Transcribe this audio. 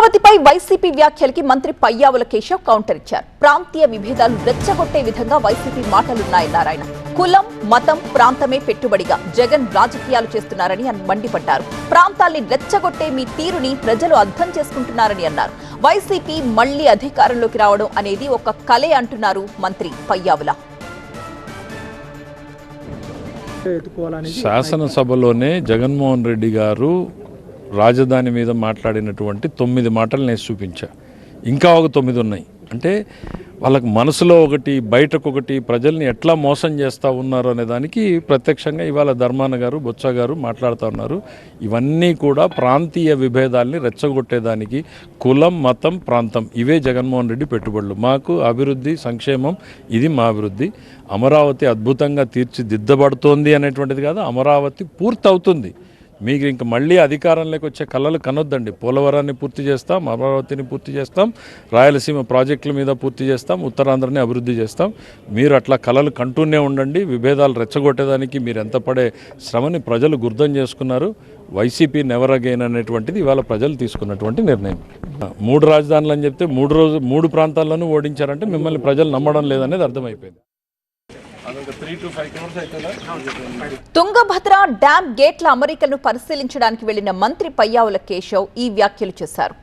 అమరావతిపై YCP వ్యాఖ్యలకి మంత్రి Payyavula Keshav counter ఇచ్చారు. ప్రాంతీయ విభేదాలు రెచ్చగొట్టే విధంగా వైసీపీ మాటలున్నాయన్నారు ఆయన. కులం, మతం, ప్రాంతమే పెట్టుబడిగా జగన్ రాజకీయాలు చేస్తున్నారని మండిపడ్డారు. ప్రాంతాల్ని రెచ్చగొట్టే మీ తీరుని ప్రజలు అర్థం చేసుకుంటున్నారని అన్నారు. వైసీపీ మళ్లీ అధికారంలోకి రావడం అనేది ఒక కలే అంటున్నారు మంత్రి పయ్యావుల. శాసనసభలోనే జగన్మోహన్ రెడ్డి గారు రాజధాని మీద మాట్లాడినటువంటి 9 మాటలు నేను చూపించా. ఇంకా ఒక 9 ఉన్నాయి. అంటే వాళ్ళకి మనసులో ఒకటి, బయటకు ఒకటి, ప్రజల్ని ఎట్లా మోసం చేస్తూ ఉన్నారు అనే దానికి ప్రత్యక్షంగా ఇవాళ ధర్మాన గారు, బొత్స గారు మాట్లాడుతూ ఉన్నారు. ఇవన్నీ కూడా ప్రాంతీయ విభేదాల్ని రెచ్చగొట్టేదానికి కులం, మతం, ప్రాంతం ఇవే జగన్మోహన్ రెడ్డి పెట్టుబడులు. మాకు అభివృద్ధి, సంక్షేమం ఇది మా అభివృద్ధి. అమరావతి అద్భుతంగా తీర్చిదిద్దబడుతోంది అనేటువంటిది కాదు, అమరావతి పూర్తవుతుంది. మీకు ఇంక మళ్ళీ అధికారంలోకి వచ్చే కళలు కనొద్దండి. పోలవరాన్ని పూర్తి చేస్తాం, అమరావతిని పూర్తి చేస్తాం, రాయలసీమ ప్రాజెక్టుల మీద పూర్తి చేస్తాం, ఉత్తరాంధ్రని అభివృద్ధి చేస్తాం. మీరు అట్లా కళలు కంటూనే ఉండండి. విభేదాలు రెచ్చగొట్టేదానికి మీరు ఎంత పడే శ్రమని ప్రజలు గుర్తం చేసుకున్నారు. వైసీపీ నెవర్ అగైన్ అనేటువంటిది ఇవాళ ప్రజలు తీసుకున్నటువంటి నిర్ణయం. 3 రాజధానులు అని చెప్తే 3 ప్రాంతాల్లోనూ ఓడించారంటే మిమ్మల్ని ప్రజలు నమ్మడం లేదనేది అర్థమైపోయింది. తుంగభద్ర డ్యాం గేట్ల అమరికలను పరిశీలించడానికి వెళ్లిన మంత్రి పయ్యావుల కేశవ్ ఈ వ్యాఖ్యలు చేశారు.